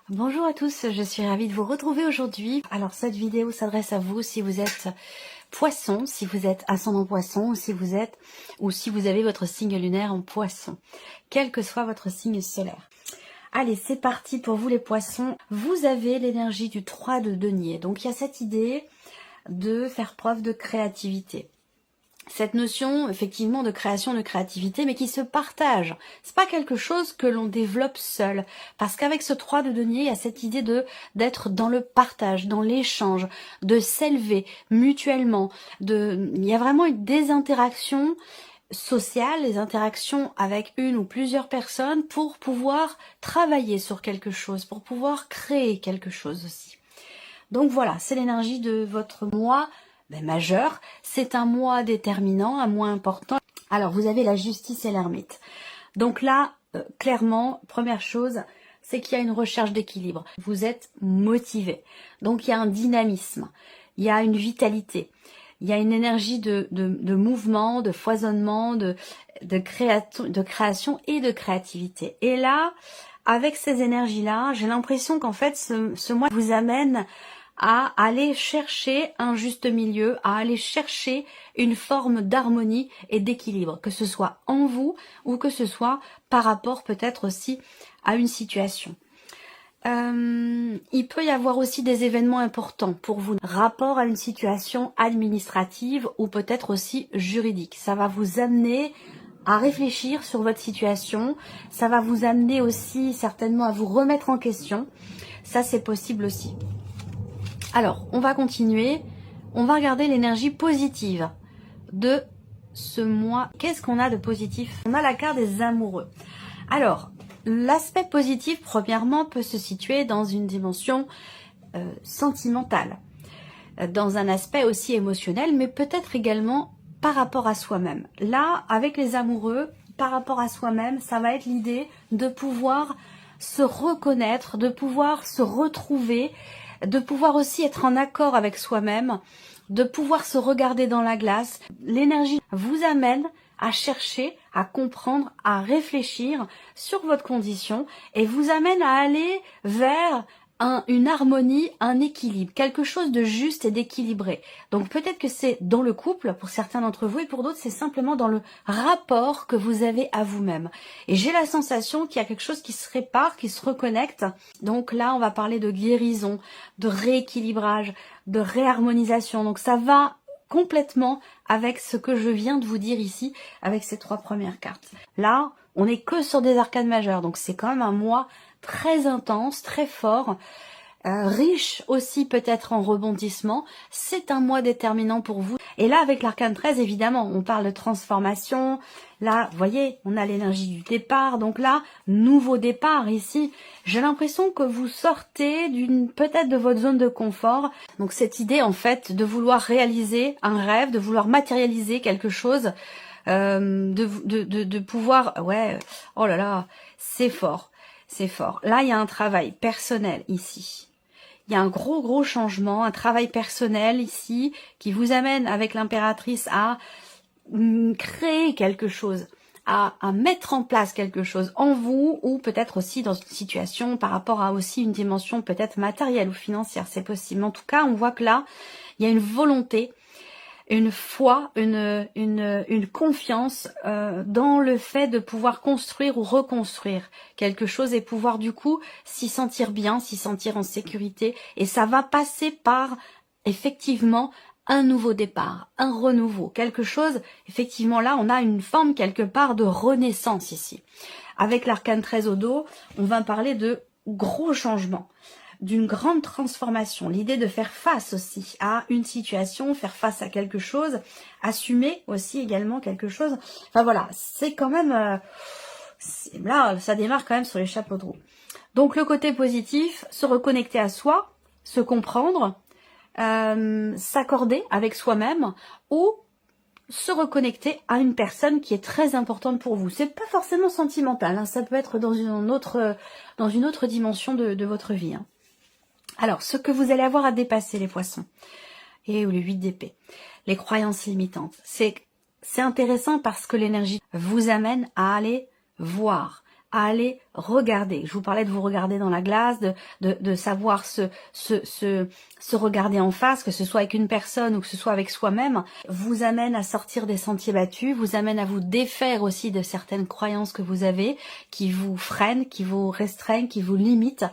Bonjour à tous, je suis ravie de vous retrouver aujourd'hui. Alors cette vidéo s'adresse à vous si vous êtes poisson, si vous êtes ascendant poisson, ou si vous avez votre signe lunaire en poisson, quel que soit votre signe solaire. Allez, c'est parti pour vous les poissons. Vous avez l'énergie du 3 de denier, donc il y a cette idée de faire preuve de créativité. Cette notion, effectivement, de création, de créativité, mais qui se partage. C'est pas quelque chose que l'on développe seul. Parce qu'avec ce 3 de denier, il y a cette idée d'être dans le partage, dans l'échange, de s'élever mutuellement. Il y a vraiment des interactions sociales, des interactions avec une ou plusieurs personnes pour pouvoir travailler sur quelque chose, pour pouvoir créer quelque chose aussi. Donc voilà, c'est l'énergie de votre mois majeur. C'est un mois déterminant, un mois important. Alors, vous avez la justice et l'ermite. Donc là, clairement, première chose, c'est qu'il y a une recherche d'équilibre. Vous êtes motivé. Donc, il y a un dynamisme. Il y a une vitalité. Il y a une énergie de mouvement, de foisonnement, de création et de créativité. Et là, avec ces énergies-là, j'ai l'impression qu'en fait, ce mois vous amène à aller chercher un juste milieu, à aller chercher une forme d'harmonie et d'équilibre, que ce soit en vous ou que ce soit par rapport peut-être aussi à une situation. Il peut y avoir aussi des événements importants pour vous, rapport à une situation administrative ou peut-être aussi juridique. Ça va vous amener à réfléchir sur votre situation, ça va vous amener aussi certainement à vous remettre en question. Ça, c'est possible aussi. Alors, on va continuer. On va regarder l'énergie positive de ce mois. Qu'est-ce qu'on a de positif? On a la carte des amoureux. Alors, l'aspect positif, premièrement, peut se situer dans une dimension sentimentale, dans un aspect aussi émotionnel, mais peut-être également par rapport à soi-même. Là, avec les amoureux, par rapport à soi-même, ça va être l'idée de pouvoir se reconnaître, de pouvoir se retrouver, de pouvoir aussi être en accord avec soi-même, de pouvoir se regarder dans la glace. L'énergie vous amène à chercher, à comprendre, à réfléchir sur votre condition et vous amène à aller vers une harmonie, un équilibre, quelque chose de juste et d'équilibré. Donc peut-être que c'est dans le couple pour certains d'entre vous et pour d'autres c'est simplement dans le rapport que vous avez à vous-même. Et j'ai la sensation qu'il y a quelque chose qui se répare, qui se reconnecte. Donc là on va parler de guérison, de rééquilibrage, de réharmonisation. Donc ça va complètement avec ce que je viens de vous dire ici avec ces 3 premières cartes. Là on n'est que sur des arcanes majeures donc c'est quand même un mois très intense, très fort, riche aussi peut-être en rebondissement. C'est un mois déterminant pour vous. Et là, avec l'arcane 13, évidemment, on parle de transformation. Là, vous voyez, on a l'énergie du départ. Donc là, nouveau départ ici. J'ai l'impression que vous sortez peut-être de votre zone de confort. Donc cette idée, en fait, de vouloir réaliser un rêve, de vouloir matérialiser quelque chose, de pouvoir... Ouais, oh là là, c'est fort. C'est fort. Là, il y a un travail personnel ici. Il y a un gros changement, un travail personnel ici qui vous amène avec l'impératrice à créer quelque chose, à mettre en place quelque chose en vous ou peut-être aussi dans une situation par rapport à aussi une dimension peut-être matérielle ou financière. C'est possible. En tout cas, on voit que là, il y a une volonté, une foi, une confiance dans le fait de pouvoir construire ou reconstruire quelque chose et pouvoir du coup s'y sentir bien, s'y sentir en sécurité. Et ça va passer par effectivement un nouveau départ, un renouveau, quelque chose. Effectivement là, on a une forme quelque part de renaissance ici. Avec l'arcane 13 au dos, on va parler de gros changements, d'une grande transformation, l'idée de faire face aussi à une situation, faire face à quelque chose, assumer aussi également quelque chose. Enfin voilà, c'est quand même... là, ça démarre quand même sur les chapeaux de roue. Donc le côté positif, se reconnecter à soi, se comprendre, s'accorder avec soi-même ou se reconnecter à une personne qui est très importante pour vous. C'est pas forcément sentimental, hein, ça peut être dans une autre dimension de votre vie. Hein. Alors, ce que vous allez avoir à dépasser, les poissons, et le 8 d'épée, les croyances limitantes, c'est intéressant parce que l'énergie vous amène à aller voir, à aller regarder. Je vous parlais de vous regarder dans la glace, de savoir se regarder en face, que ce soit avec une personne ou que ce soit avec soi-même, vous amène à sortir des sentiers battus, vous amène à vous défaire aussi de certaines croyances que vous avez, qui vous freinent, qui vous restreignent, qui vous limitent,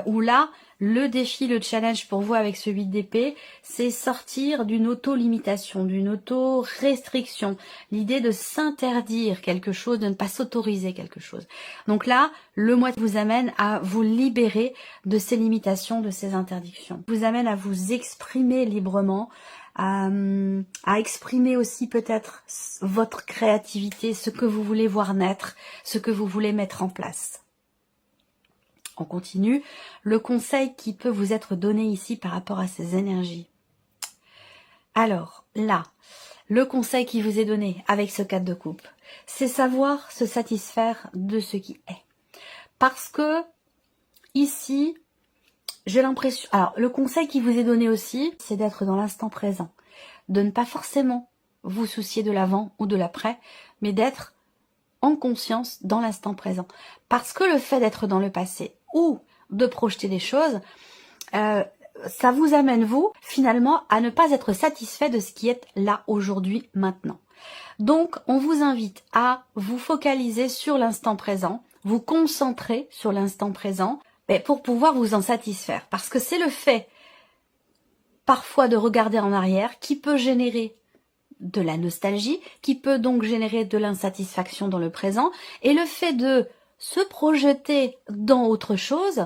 où là, le défi, le challenge pour vous avec ce 8 d'épée, c'est sortir d'une auto-limitation, d'une auto-restriction. L'idée de s'interdire quelque chose, de ne pas s'autoriser quelque chose. Donc là, le mois vous amène à vous libérer de ces limitations, de ces interdictions. Vous amène à vous exprimer librement, à exprimer aussi peut-être votre créativité, ce que vous voulez voir naître, ce que vous voulez mettre en place. On continue. Le conseil qui peut vous être donné ici par rapport à ces énergies. Alors, là, le conseil qui vous est donné avec ce 4 de coupe, c'est savoir se satisfaire de ce qui est. Parce que, ici, j'ai l'impression... Alors, le conseil qui vous est donné aussi, c'est d'être dans l'instant présent. De ne pas forcément vous soucier de l'avant ou de l'après, mais d'être en conscience dans l'instant présent. Parce que le fait d'être dans le passé ou de projeter des choses, ça vous amène, vous, finalement, à ne pas être satisfait de ce qui est là, aujourd'hui, maintenant. Donc, on vous invite à vous focaliser sur l'instant présent, vous concentrer sur l'instant présent, pour pouvoir vous en satisfaire. Parce que c'est le fait, parfois, de regarder en arrière qui peut générer de la nostalgie, qui peut donc générer de l'insatisfaction dans le présent, et le fait de se projeter dans autre chose,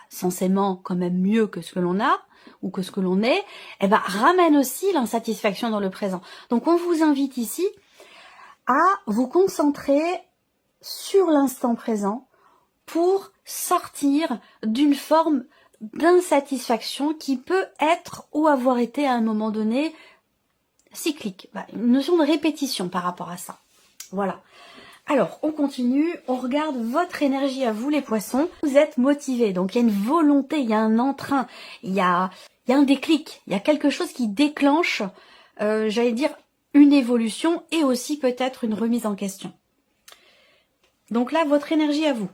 censément quand même mieux que ce que l'on a, ou que ce que l'on est, ramène aussi l'insatisfaction dans le présent. Donc on vous invite ici à vous concentrer sur l'instant présent pour sortir d'une forme d'insatisfaction qui peut être ou avoir été à un moment donné cyclique, une notion de répétition par rapport à ça. Voilà. Alors, on continue, on regarde votre énergie à vous les poissons. Vous êtes motivés, donc il y a une volonté, il y a un entrain, il y a un déclic, il y a quelque chose qui déclenche, j'allais dire, une évolution et aussi peut-être une remise en question. Donc là, votre énergie à vous.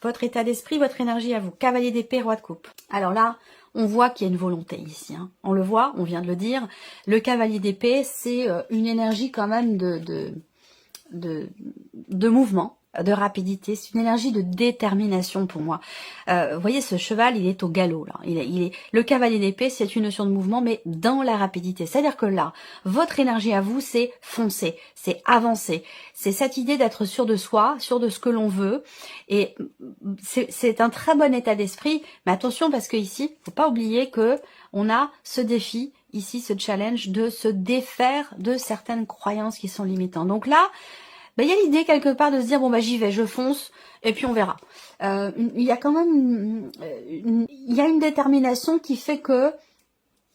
Votre état d'esprit, votre énergie à vous. Cavalier d'épée, roi de coupe. Alors là, on voit qu'il y a une volonté ici. Hein. On le voit, on vient de le dire. Le cavalier d'épée, c'est une énergie quand même de mouvement, de rapidité. C'est une énergie de détermination pour moi. Vous voyez, ce cheval, il est au galop. Là. Le cavalier d'épée, c'est une notion de mouvement, mais dans la rapidité. C'est-à-dire que là, votre énergie à vous, c'est foncer, c'est avancer. C'est cette idée d'être sûr de soi, sûr de ce que l'on veut. Et c'est un très bon état d'esprit. Mais attention, parce que ici, faut pas oublier que on a ce défi, ici, ce challenge de se défaire de certaines croyances qui sont limitantes. Donc là, il y a l'idée quelque part de se dire, bon j'y vais, je fonce, et puis on verra. Il y a quand même il y a une détermination qui fait que,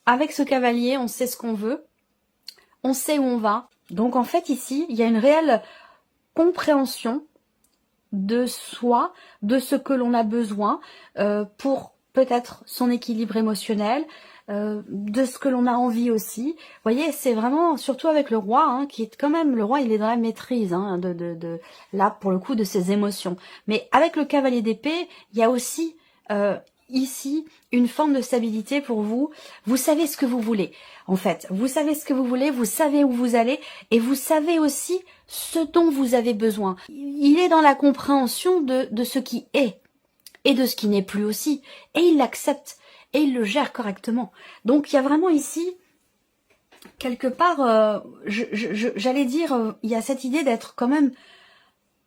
avec ce cavalier, on sait ce qu'on veut, on sait où on va. Donc en fait ici, il y a une réelle compréhension de soi, de ce que l'on a besoin pour peut-être son équilibre émotionnel, de ce que l'on a envie aussi. Vous voyez, c'est vraiment, surtout avec le roi, hein, qui est quand même, le roi il est dans la maîtrise, hein, là pour le coup de ses émotions. Mais avec le cavalier d'épée, il y a aussi ici une forme de stabilité pour vous. Vous savez ce que vous voulez, en fait. Vous savez ce que vous voulez, vous savez où vous allez, et vous savez aussi ce dont vous avez besoin. Il est dans la compréhension de ce qui est, et de ce qui n'est plus aussi, et il l'accepte. Et il le gère correctement. Donc il y a vraiment ici, quelque part, j'allais dire, il y a cette idée d'être quand même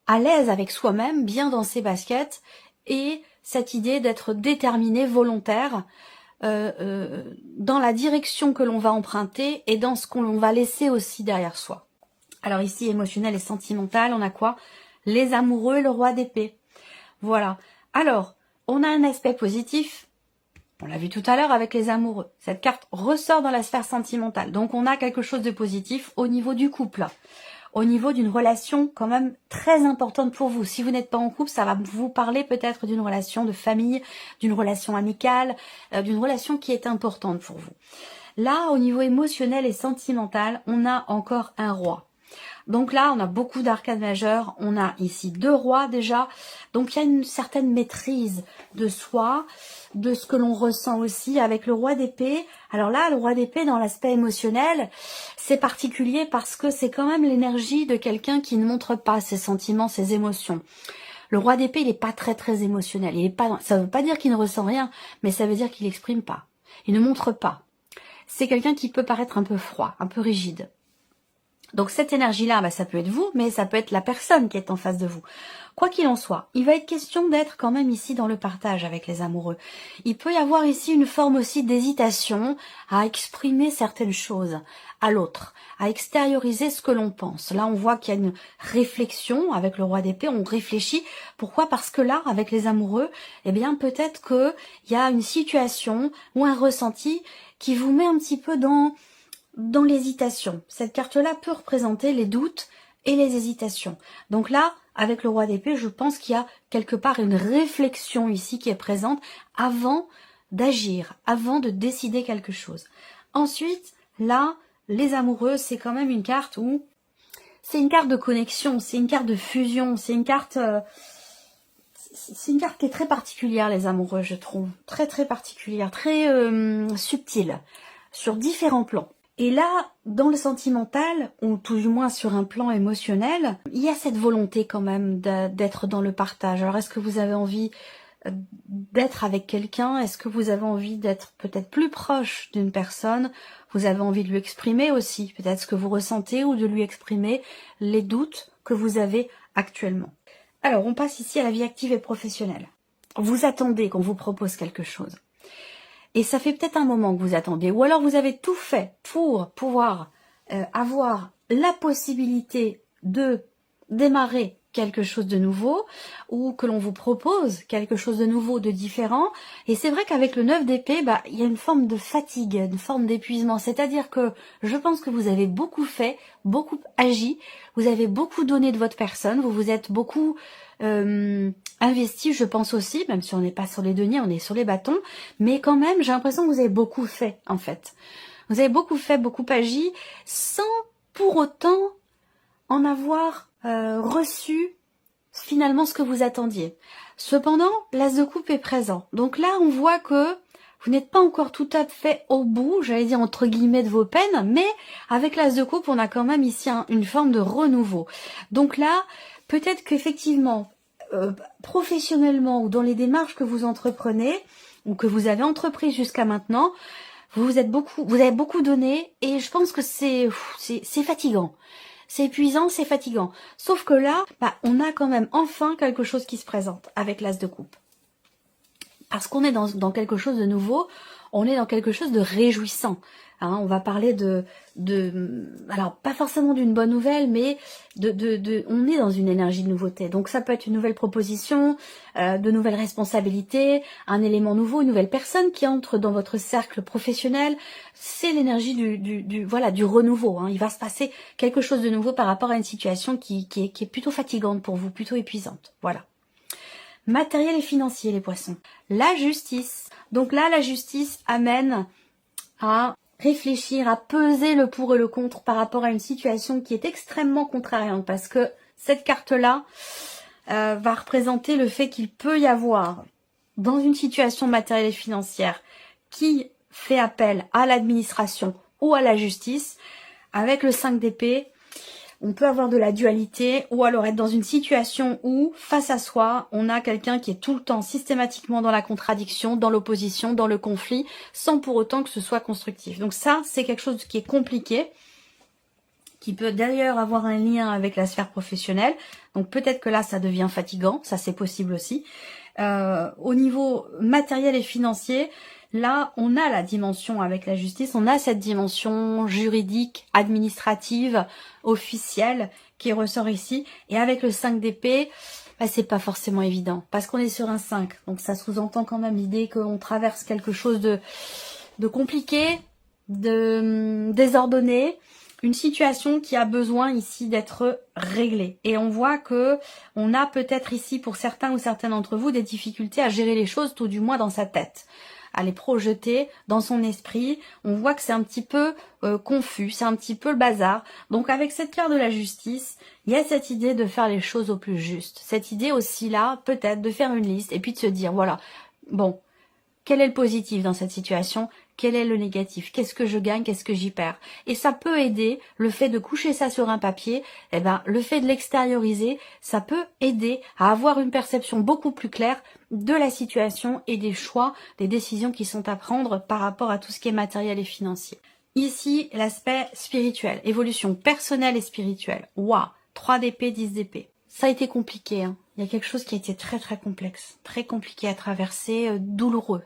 à l'aise avec soi-même, bien dans ses baskets, et cette idée d'être déterminé, volontaire, dans la direction que l'on va emprunter et dans ce qu'on va laisser aussi derrière soi. Alors ici, émotionnel et sentimental, on a quoi? Les amoureux et le roi d'épée. Voilà. Alors, on a un aspect positif. On l'a vu tout à l'heure avec les amoureux. Cette carte ressort dans la sphère sentimentale. Donc on a quelque chose de positif au niveau du couple. Au niveau d'une relation quand même très importante pour vous. Si vous n'êtes pas en couple, ça va vous parler peut-être d'une relation de famille, d'une relation amicale, d'une relation qui est importante pour vous. Là, au niveau émotionnel et sentimental, on a encore un roi. Donc là, on a beaucoup d'arcades majeures, on a ici 2 rois déjà, donc il y a une certaine maîtrise de soi, de ce que l'on ressent aussi avec le roi d'épée. Alors là, le roi d'épée dans l'aspect émotionnel, c'est particulier parce que c'est quand même l'énergie de quelqu'un qui ne montre pas ses sentiments, ses émotions. Le roi d'épée, il n'est pas très émotionnel, il est pas, ça ne veut pas dire qu'il ne ressent rien, mais ça veut dire qu'il n'exprime pas, il ne montre pas. C'est quelqu'un qui peut paraître un peu froid, un peu rigide. Donc cette énergie-là, bah, ça peut être vous, mais ça peut être la personne qui est en face de vous. Quoi qu'il en soit, il va être question d'être quand même ici dans le partage avec les amoureux. Il peut y avoir ici une forme aussi d'hésitation à exprimer certaines choses à l'autre, à extérioriser ce que l'on pense. Là, on voit qu'il y a une réflexion avec le roi d'épée, on réfléchit. Pourquoi? Parce que là, avec les amoureux, eh bien peut-être qu'il y a une situation ou un ressenti qui vous met un petit peu dans l'hésitation. Cette carte-là peut représenter les doutes et les hésitations. Donc là, avec le roi d'épée, je pense qu'il y a quelque part une réflexion ici qui est présente avant d'agir, avant de décider quelque chose. Ensuite, là, les amoureux, c'est quand même une carte où c'est une carte de connexion, c'est une carte de fusion, c'est une carte qui est très particulière, les amoureux, je trouve. Très particulière, très subtile, sur différents plans. Et là, dans le sentimental, ou tout du moins sur un plan émotionnel, il y a cette volonté quand même d'être dans le partage. Alors est-ce que vous avez envie d'être avec quelqu'un? Est-ce que vous avez envie d'être peut-être plus proche d'une personne? Vous avez envie de lui exprimer aussi peut-être ce que vous ressentez ou de lui exprimer les doutes que vous avez actuellement. Alors, on passe ici à la vie active et professionnelle. Vous attendez qu'on vous propose quelque chose. Et ça fait peut-être un moment que vous attendez. Ou alors vous avez tout fait pour pouvoir avoir la possibilité de démarrer quelque chose de nouveau ou que l'on vous propose quelque chose de nouveau, de différent. Et c'est vrai qu'avec le 9 d'épée, bah, il y a une forme de fatigue, une forme d'épuisement. C'est-à-dire que je pense que vous avez beaucoup fait, beaucoup agi, vous avez beaucoup donné de votre personne, vous vous êtes beaucoup investi, je pense aussi, même si on n'est pas sur les deniers, on est sur les bâtons, mais quand même, j'ai l'impression que vous avez beaucoup fait, en fait. Vous avez beaucoup fait, beaucoup agi, sans pour autant en avoir reçu finalement ce que vous attendiez. Cependant, l'as de coupe est présent. Donc là, on voit que vous n'êtes pas encore tout à fait au bout, j'allais dire entre guillemets, de vos peines, mais avec l'as de coupe, on a quand même ici une forme de renouveau. Donc là, peut-être qu'effectivement, professionnellement ou dans les démarches que vous entreprenez, ou que vous avez entreprises jusqu'à maintenant, vous avez beaucoup donné, et je pense que c'est fatigant. C'est épuisant, c'est fatigant. Sauf que là, bah, on a quand même enfin quelque chose qui se présente avec l'as de coupe. Parce qu'on est dans quelque chose de nouveau, on est dans quelque chose de réjouissant. Hein, on va parler alors pas forcément d'une bonne nouvelle, mais on est dans une énergie de nouveauté. Donc ça peut être une nouvelle proposition, de nouvelles responsabilités, un élément nouveau, une nouvelle personne qui entre dans votre cercle professionnel. C'est l'énergie du renouveau. Hein. Il va se passer quelque chose de nouveau par rapport à une situation qui est plutôt fatigante pour vous, plutôt épuisante. Voilà. Matériel et financier, les poissons. La justice. Donc là, la justice amène à réfléchir, à peser le pour et le contre par rapport à une situation qui est extrêmement contrariante, parce que cette carte-là va représenter le fait qu'il peut y avoir, dans une situation matérielle et financière qui fait appel à l'administration ou à la justice, avec le 5 d'épée, on peut avoir de la dualité, ou alors être dans une situation où, face à soi, on a quelqu'un qui est tout le temps systématiquement dans la contradiction, dans l'opposition, dans le conflit, sans pour autant que ce soit constructif. Donc ça, c'est quelque chose qui est compliqué, qui peut d'ailleurs avoir un lien avec la sphère professionnelle. Donc peut-être que là, ça devient fatigant, ça c'est possible aussi. Au niveau matériel et financier, là, on a la dimension avec la justice, on a cette dimension juridique, administrative, officielle qui ressort ici. Et avec le 5 d'épée, bah, c'est pas forcément évident parce qu'on est sur un 5. Donc ça sous-entend quand même l'idée qu'on traverse quelque chose de compliqué, de désordonné, une situation qui a besoin ici d'être réglée. Et on voit que on a peut-être ici, pour certains ou certaines d'entre vous, des difficultés à gérer les choses, tout du moins dans sa tête. à les projeter dans son esprit. On voit que c'est un petit peu confus, c'est un petit peu le bazar. Donc avec cette carte de la justice, il y a cette idée de faire les choses au plus juste. Cette idée aussi là, peut-être, de faire une liste et puis de se dire, voilà, bon, quel est le positif dans cette situation? Quel est le négatif? Qu'est-ce que je gagne? Qu'est-ce que j'y perds? Et ça peut aider, le fait de coucher ça sur un papier, eh ben, le fait de l'extérioriser, ça peut aider à avoir une perception beaucoup plus claire de la situation et des choix, des décisions qui sont à prendre par rapport à tout ce qui est matériel et financier. Ici, l'aspect spirituel, évolution personnelle et spirituelle. Waouh, 3 d'épée, 10 d'épée. Ça a été compliqué, hein. Il y a quelque chose qui a été très très complexe, très compliqué à traverser, douloureux,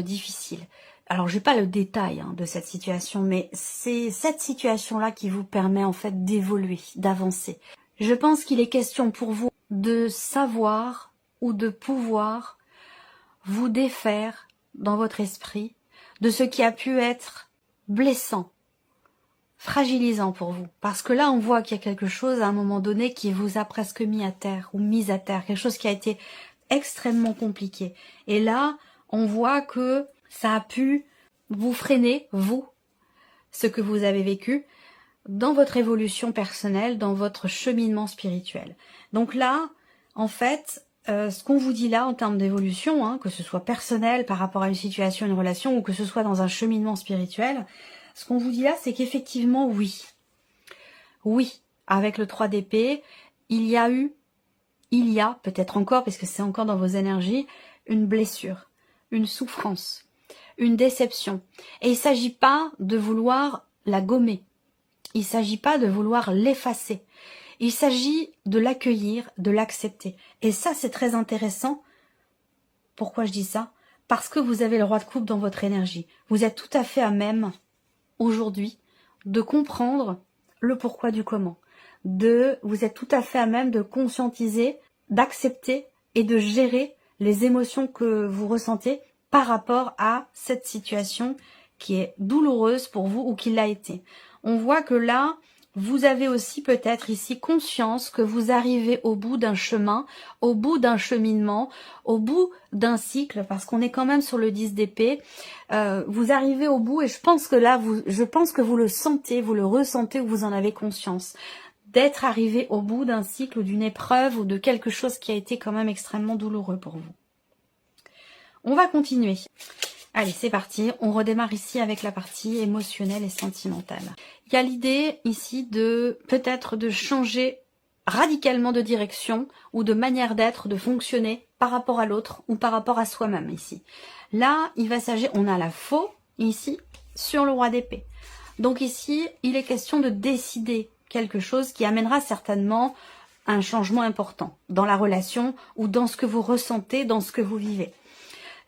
difficile. Alors, je n'ai pas le détail de cette situation, mais c'est cette situation-là qui vous permet en fait d'évoluer, d'avancer. Je pense qu'il est question pour vous de savoir ou de pouvoir vous défaire dans votre esprit de ce qui a pu être blessant, fragilisant pour vous. Parce que là, on voit qu'il y a quelque chose à un moment donné qui vous a presque mis à terre ou mise à terre, quelque chose qui a été extrêmement compliqué. Et là, on voit que ça a pu vous freiner, vous, ce que vous avez vécu, dans votre évolution personnelle, dans votre cheminement spirituel. Donc là, en fait, ce qu'on vous dit là en termes d'évolution, que ce soit personnel par rapport à une situation, une relation, ou que ce soit dans un cheminement spirituel, ce qu'on vous dit là, c'est qu'effectivement, oui, avec le 3 d'épée, il y a, peut-être encore, parce que c'est encore dans vos énergies, une blessure, une souffrance, une déception. Et il ne s'agit pas de vouloir la gommer. Il ne s'agit pas de vouloir l'effacer. Il s'agit de l'accueillir, de l'accepter. Et ça, c'est très intéressant. Pourquoi je dis ça? Parce que vous avez le roi de coupe dans votre énergie. Vous êtes tout à fait à même, aujourd'hui, de comprendre le pourquoi du comment. Vous êtes tout à fait à même de conscientiser, d'accepter et de gérer les émotions que vous ressentez par rapport à cette situation qui est douloureuse pour vous ou qui l'a été. On voit que là, vous avez aussi peut-être ici conscience que vous arrivez au bout d'un chemin, au bout d'un cheminement, au bout d'un cycle, parce qu'on est quand même sur le 10 d'épée. Vous arrivez au bout et je pense que là, je pense que vous le sentez, vous le ressentez ou vous en avez conscience, d'être arrivé au bout d'un cycle ou d'une épreuve ou de quelque chose qui a été quand même extrêmement douloureux pour vous. On va continuer. Allez, c'est parti. On redémarre ici avec la partie émotionnelle et sentimentale. Il y a l'idée ici de peut-être de changer radicalement de direction ou de manière d'être, de fonctionner par rapport à l'autre ou par rapport à soi-même ici. Là, il va s'agir, on a la faux ici sur le roi d'épée. Donc ici, il est question de décider quelque chose qui amènera certainement un changement important dans la relation ou dans ce que vous ressentez, dans ce que vous vivez.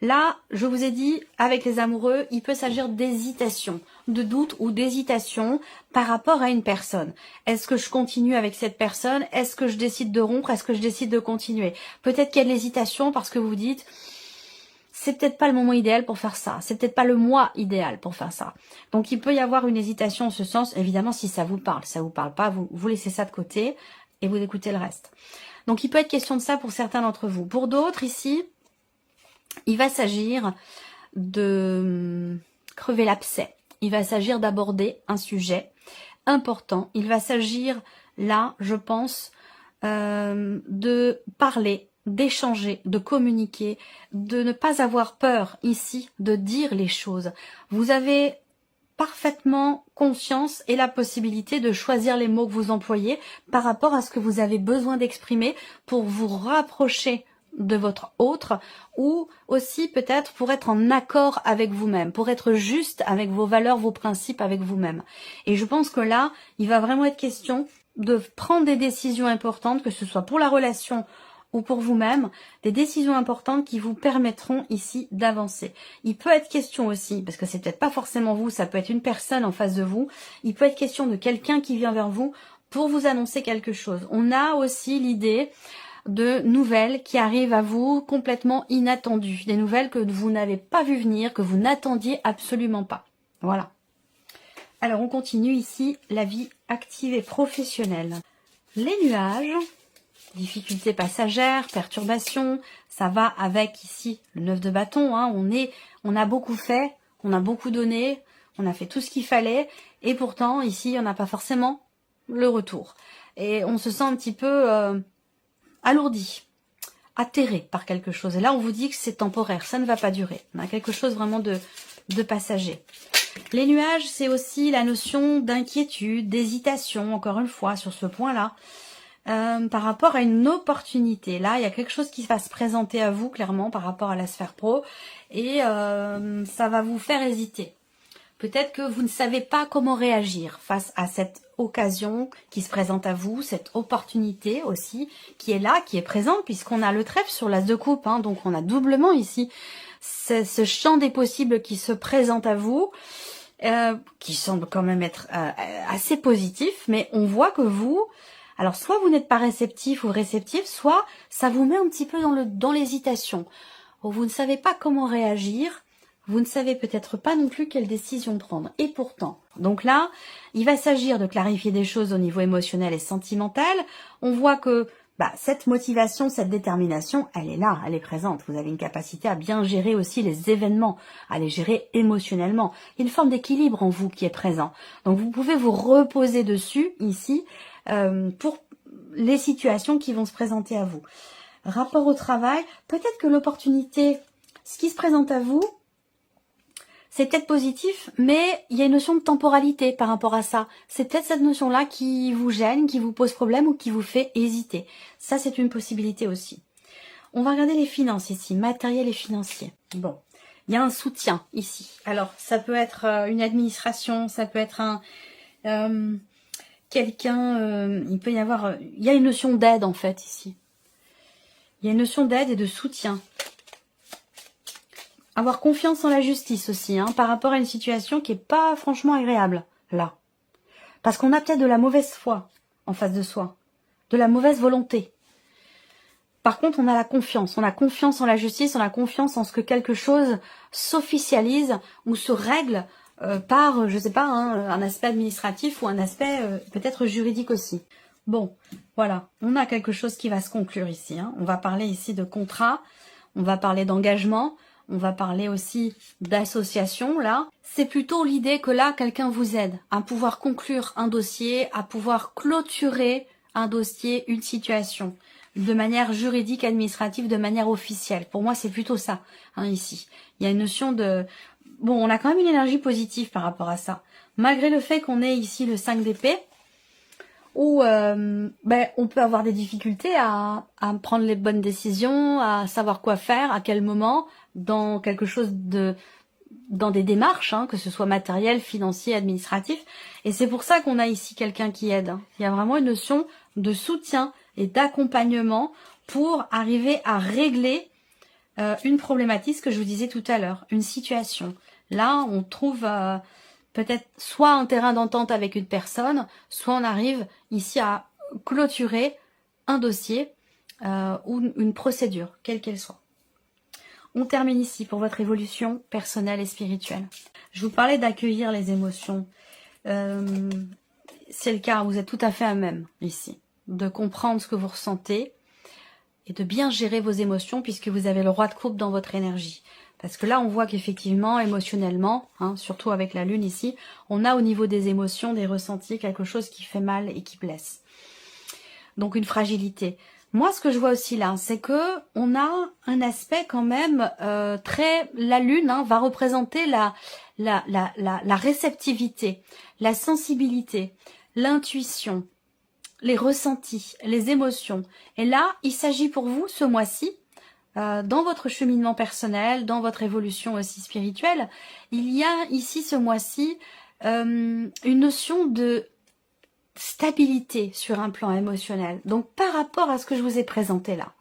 Là, je vous ai dit, avec les amoureux, il peut s'agir d'hésitation, de doute ou d'hésitation par rapport à une personne. Est-ce que je continue avec cette personne? Est-ce que je décide de rompre? Est-ce que je décide de continuer? Peut-être qu'il y a de l'hésitation parce que vous vous dites, c'est peut-être pas le moment idéal pour faire ça. C'est peut-être pas le mois idéal pour faire ça. Donc, il peut y avoir une hésitation en ce sens. Évidemment, si ça vous parle. Si ça vous parle pas, vous laissez ça de côté et vous écoutez le reste. Donc, il peut être question de ça pour certains d'entre vous. Pour d'autres, ici, il va s'agir de crever l'abcès. Il va s'agir d'aborder un sujet important. Il va s'agir, là, je pense, de parler, d'échanger, de communiquer, de ne pas avoir peur ici de dire les choses. Vous avez parfaitement conscience et la possibilité de choisir les mots que vous employez par rapport à ce que vous avez besoin d'exprimer pour vous rapprocher de votre autre, ou aussi peut-être pour être en accord avec vous-même, pour être juste avec vos valeurs, vos principes avec vous-même. Et je pense que là, il va vraiment être question de prendre des décisions importantes, que ce soit pour la relation ou pour vous-même, des décisions importantes qui vous permettront ici d'avancer. Il peut être question aussi, parce que c'est peut-être pas forcément vous, ça peut être une personne en face de vous, il peut être question de quelqu'un qui vient vers vous pour vous annoncer quelque chose. On a aussi l'idée de nouvelles qui arrivent à vous complètement inattendues, des nouvelles que vous n'avez pas vu venir, que vous n'attendiez absolument pas. Voilà. Alors on continue ici la vie active et professionnelle. Les nuages, difficultés passagères, perturbations. Ça va avec ici le 9 de bâton. Hein. On a beaucoup fait, on a beaucoup donné, on a fait tout ce qu'il fallait. Et pourtant, ici, on n'a pas forcément le retour. Et on se sent un petit peu alourdi, atterré par quelque chose. Et là, on vous dit que c'est temporaire, ça ne va pas durer. On a quelque chose vraiment de passager. Les nuages, c'est aussi la notion d'inquiétude, d'hésitation, encore une fois, sur ce point-là, par rapport à une opportunité. Là, il y a quelque chose qui va se présenter à vous, clairement, par rapport à la sphère pro, et ça va vous faire hésiter. Peut-être que vous ne savez pas comment réagir face à cette occasion qui se présente à vous, cette opportunité aussi, qui est là, qui est présente, puisqu'on a le trèfle sur l'as de coupe, hein, donc on a doublement ici ce champ des possibles qui se présente à vous, qui semble quand même être assez positif, mais on voit que vous, alors soit vous n'êtes pas réceptif ou réceptif, soit ça vous met un petit peu dans l'hésitation. Vous ne savez pas comment réagir, vous ne savez peut-être pas non plus quelle décision prendre. Et pourtant, donc là, il va s'agir de clarifier des choses au niveau émotionnel et sentimental. On voit que cette motivation, cette détermination, elle est là, elle est présente. Vous avez une capacité à bien gérer aussi les événements, à les gérer émotionnellement. Il y a une forme d'équilibre en vous qui est présent. Donc vous pouvez vous reposer dessus, ici, pour les situations qui vont se présenter à vous. Rapport au travail, peut-être que l'opportunité, ce qui se présente à vous, c'est peut-être positif, mais il y a une notion de temporalité par rapport à ça. C'est peut-être cette notion-là qui vous gêne, qui vous pose problème ou qui vous fait hésiter. Ça, c'est une possibilité aussi. On va regarder les finances ici, matériel et financier. Bon, il y a un soutien ici. Alors, ça peut être une administration, ça peut être quelqu'un, il peut y avoir... il y a une notion d'aide en fait ici. Il y a une notion d'aide et de soutien. Avoir confiance en la justice aussi, hein, par rapport à une situation qui n'est pas franchement agréable, là. Parce qu'on a peut-être de la mauvaise foi en face de soi, de la mauvaise volonté. Par contre, on a la confiance. On a confiance en la justice, on a confiance en ce que quelque chose s'officialise ou se règle par, je sais pas, hein, un aspect administratif ou un aspect peut-être juridique aussi. Bon, voilà, on a quelque chose qui va se conclure ici. Hein. On va parler ici de contrat, on va parler d'engagement, on va parler aussi d'association, là. C'est plutôt l'idée que là, quelqu'un vous aide à pouvoir conclure un dossier, à pouvoir clôturer un dossier, une situation, de manière juridique, administrative, de manière officielle. Pour moi, c'est plutôt ça, hein, ici. Il y a une notion de... Bon, on a quand même une énergie positive par rapport à ça. Malgré le fait qu'on ait ici le 5 d'épée, où on peut avoir des difficultés à prendre les bonnes décisions, à savoir quoi faire, à quel moment, dans quelque chose dans des démarches, hein, que ce soit matériel, financier, administratif. Et c'est pour ça qu'on a ici quelqu'un qui aide. Hein. Il y a vraiment une notion de soutien et d'accompagnement pour arriver à régler une problématique, ce que je vous disais tout à l'heure, une situation. Là, on trouve... peut-être soit un terrain d'entente avec une personne, soit on arrive ici à clôturer un dossier ou une procédure, quelle qu'elle soit. On termine ici pour votre évolution personnelle et spirituelle. Je vous parlais d'accueillir les émotions. C'est le cas, vous êtes tout à fait à même ici, de comprendre ce que vous ressentez et de bien gérer vos émotions puisque vous avez le roi de coupe dans votre énergie. Parce que là, on voit qu'effectivement, émotionnellement, hein, surtout avec la lune ici, on a au niveau des émotions, des ressentis, quelque chose qui fait mal et qui blesse. Donc une fragilité. Moi, ce que je vois aussi là, c'est que on a un aspect quand même très... La lune va représenter la réceptivité, la sensibilité, l'intuition, les ressentis, les émotions. Et là, il s'agit pour vous, ce mois-ci, dans votre cheminement personnel, dans votre évolution aussi spirituelle, il y a ici ce mois-ci une notion de stabilité sur un plan émotionnel. Donc par rapport à ce que je vous ai présenté là,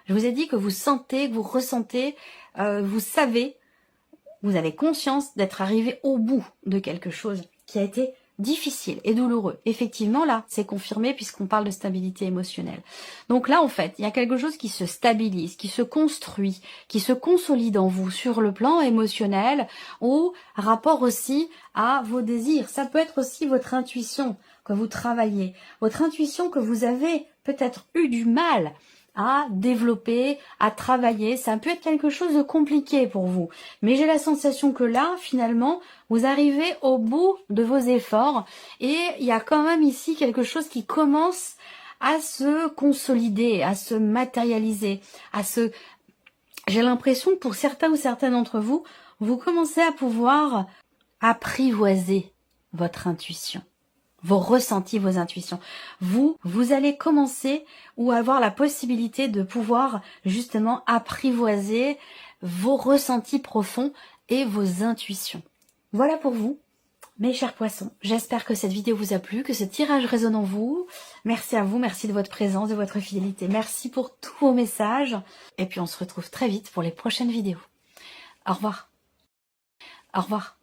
je vous ai dit que vous sentez, que vous ressentez, vous savez, vous avez conscience d'être arrivé au bout de quelque chose qui a été difficile et douloureux. Effectivement, là, c'est confirmé puisqu'on parle de stabilité émotionnelle. Donc là, en fait, il y a quelque chose qui se stabilise, qui se construit, qui se consolide en vous sur le plan émotionnel ou rapport aussi à vos désirs. Ça peut être aussi votre intuition, que vous travaillez, votre intuition que vous avez peut-être eu du mal à développer, à travailler. Ça peut être quelque chose de compliqué pour vous. Mais j'ai la sensation que là, finalement, vous arrivez au bout de vos efforts et il y a quand même ici quelque chose qui commence à se consolider, à se matérialiser, J'ai l'impression que pour certains ou certaines d'entre vous, vous commencez à pouvoir apprivoiser votre intuition. Vos ressentis, vos intuitions. Vous allez commencer ou avoir la possibilité de pouvoir justement apprivoiser vos ressentis profonds et vos intuitions. Voilà pour vous, mes chers poissons. J'espère que cette vidéo vous a plu, que ce tirage résonne en vous. Merci à vous, merci de votre présence, de votre fidélité. Merci pour tous vos messages. Et puis on se retrouve très vite pour les prochaines vidéos. Au revoir. Au revoir.